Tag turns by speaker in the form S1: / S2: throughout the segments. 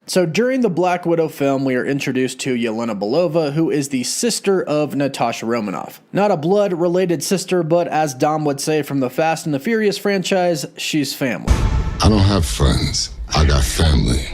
S1: So during the Black Widow film, we are introduced to Yelena Belova, who is the sister of Natasha Romanoff. Not a blood-related sister, but as Dom would say from the Fast and the Furious franchise, she's family.
S2: I don't have friends, I got family.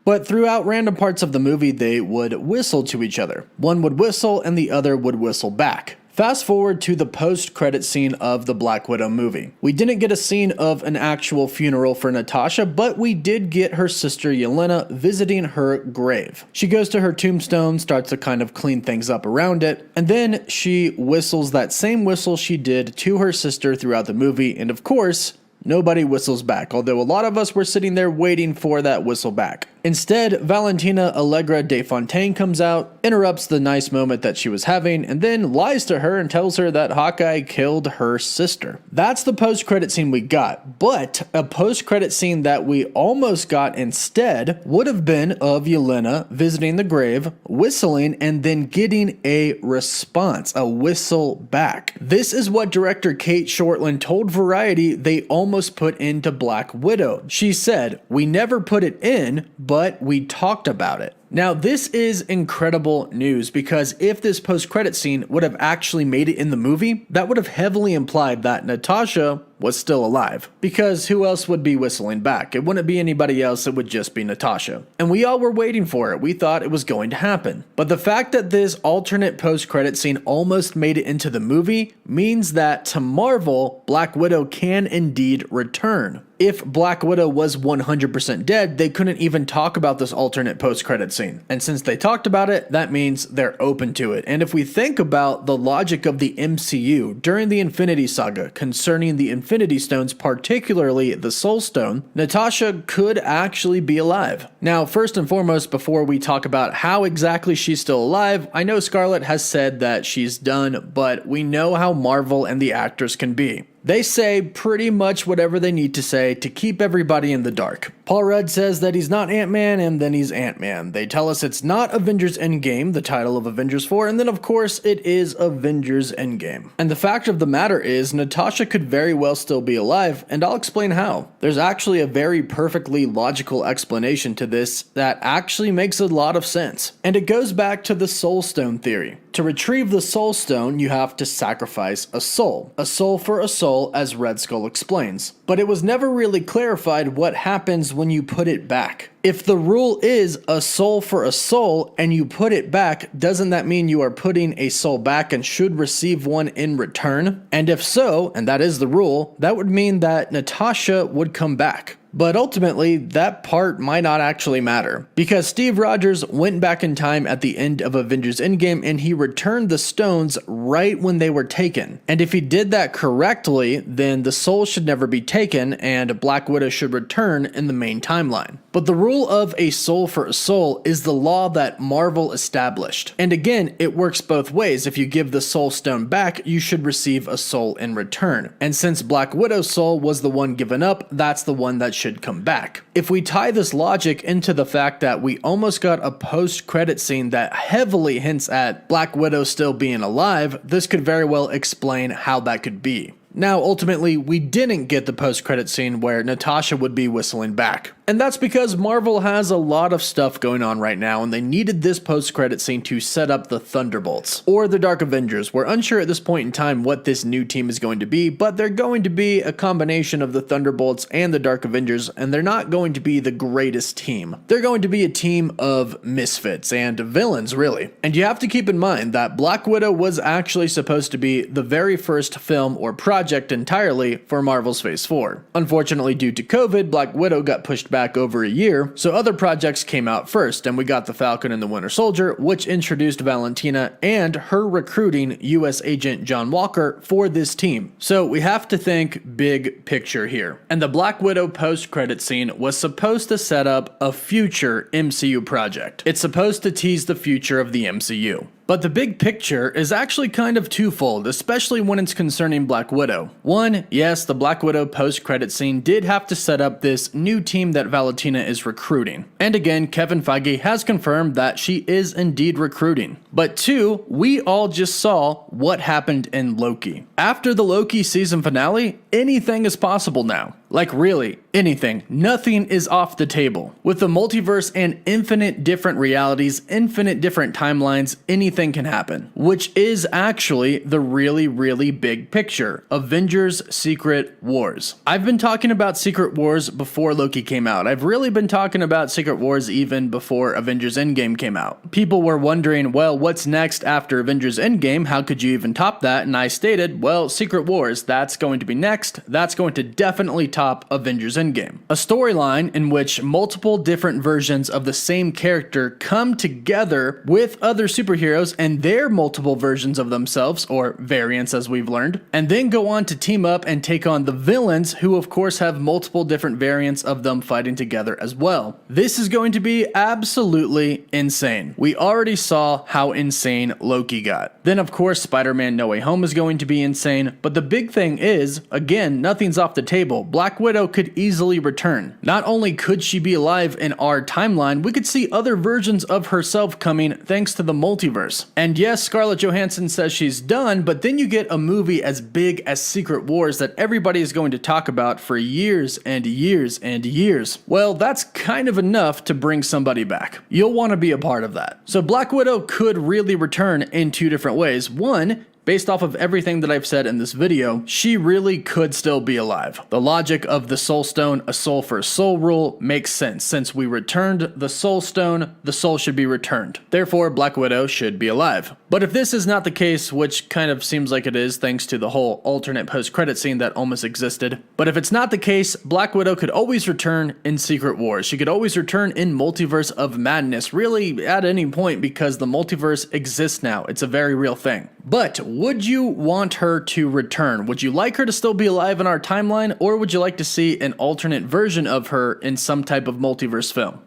S1: But throughout random parts of the movie, they would whistle to each other. One would whistle and the other would whistle back. Fast forward to the post-credit scene of the Black Widow movie. We didn't get a scene of an actual funeral for Natasha, but we did get her sister Yelena visiting her grave. She goes to her tombstone, starts to kind of clean things up around it, and then she whistles that same whistle she did to her sister throughout the movie, and of course, nobody whistles back, although a lot of us were sitting there waiting for that whistle back. Instead, Valentina Allegra de Fontaine comes out, interrupts the nice moment that she was having, and then lies to her and tells her that Hawkeye killed her sister. That's the post-credit scene we got, but a post-credit scene that we almost got instead would have been of Yelena visiting the grave, whistling, and then getting a response, a whistle back. This is what director Kate Shortland told Variety they almost put into Black Widow. She said, "We never put it in, but we talked about it." Now, this is incredible news because if this post-credit scene would have actually made it in the movie, that would have heavily implied that Natasha was still alive. Because who else would be whistling back? It wouldn't be anybody else, it would just be Natasha. And we all were waiting for it. We thought it was going to happen. But the fact that this alternate post-credit scene almost made it into the movie means that to Marvel, Black Widow can indeed return. If Black Widow was 100% dead, they couldn't even talk about this alternate post-credit scene. And since they talked about it, that means they're open to it. And if we think about the logic of the MCU during the Infinity Saga concerning the Infinity Stones, particularly the Soul Stone, Natasha could actually be alive. Now, first and foremost, before we talk about how exactly she's still alive, I know Scarlett has said that she's done, but we know how Marvel and the actors can be. They say pretty much whatever they need to say to keep everybody in the dark. Paul Rudd says that he's not Ant-Man, and then he's Ant-Man. They tell us it's not Avengers Endgame, the title of Avengers 4, and then of course it is Avengers Endgame. And the fact of the matter is, Natasha could very well still be alive, and I'll explain how. There's actually a very perfectly logical explanation to this that actually makes a lot of sense. And it goes back to the Soul Stone theory. To retrieve the Soul Stone, you have to sacrifice a soul. A soul for a soul, as Red Skull explains. But it was never really clarified what happens when you put it back. If the rule is a soul for a soul and you put it back, doesn't that mean you are putting a soul back and should receive one in return? And if so, and that is the rule, that would mean that Natasha would come back. But ultimately, that part might not actually matter, because Steve Rogers went back in time at the end of Avengers Endgame and he returned the stones right when they were taken. And if he did that correctly, then the soul should never be taken and Black Widow should return in the main timeline. But the rule of a soul for a soul is the law that Marvel established. And again, it works both ways. If you give the soul stone back, you should receive a soul in return. And since Black Widow's soul was the one given up, that's the one that should come back. If we tie this logic into the fact that we almost got a post-credit scene that heavily hints at Black Widow still being alive, this could very well explain how that could be. Now, ultimately, we didn't get the post-credit scene where Natasha would be whistling back. And that's because Marvel has a lot of stuff going on right now, and they needed this post-credit scene to set up the Thunderbolts, or the Dark Avengers. We're unsure at this point in time what this new team is going to be, but they're going to be a combination of the Thunderbolts and the Dark Avengers, and they're not going to be the greatest team. They're going to be a team of misfits and villains, really. And you have to keep in mind that Black Widow was actually supposed to be the very first film or project entirely for Marvel's Phase 4. Unfortunately, due to COVID, Black Widow got pushed back over a year, so other projects came out first, and we got The Falcon and the Winter Soldier, which introduced Valentina and her recruiting US agent John Walker for this team. So we have to think big picture here. And the Black Widow post-credit scene was supposed to set up a future MCU project. It's supposed to tease the future of the MCU. But the big picture is actually kind of twofold, especially when it's concerning Black Widow. One, yes, the Black Widow post-credit scene did have to set up this new team that Valentina is recruiting. And again, Kevin Feige has confirmed that she is indeed recruiting. But two, we all just saw what happened in Loki. After the Loki season finale, anything is possible now. Like really, anything. Nothing is off the table. With the multiverse and infinite different realities, infinite different timelines, anything can happen. Which is actually the really big picture. Avengers Secret Wars. I've been talking about Secret Wars before Loki came out. I've really been talking about Secret Wars even before Avengers Endgame came out. People were wondering, well, what's next after Avengers Endgame? How could you even top that? And I stated, well, Secret Wars, that's going to be next. That's going to definitely top Avengers Endgame. A storyline in which multiple different versions of the same character come together with other superheroes and their multiple versions of themselves, or variants as we've learned, and then go on to team up and take on the villains, who of course have multiple different variants of them fighting together as well. This is going to be absolutely insane. We already saw how insane Loki got. Then of course Spider-Man No Way Home is going to be insane, but the big thing is, again, nothing's off the table. Black Widow could easily return. Not only could she be alive in our timeline, we could see other versions of herself coming thanks to the multiverse. And yes, Scarlett Johansson says she's done, but then you get a movie as big as Secret Wars that everybody is going to talk about for years and years and years. Well, that's kind of enough to bring somebody back. You'll want to be a part of that. So Black Widow could really return in two different ways. One, based off of everything that I've said in this video, she really could still be alive. The logic of the Soul Stone, a soul for a soul rule, makes sense. Since we returned the Soul Stone, the soul should be returned. Therefore, Black Widow should be alive. But if this is not the case, which kind of seems like it is thanks to the whole alternate post-credit scene that almost existed, but if it's not the case, Black Widow could always return in Secret Wars. She could always return in Multiverse of Madness, really at any point, because the multiverse exists now. It's a very real thing. But would you want her to return? Would you like her to still be alive in our timeline, or would you like to see an alternate version of her in some type of multiverse film?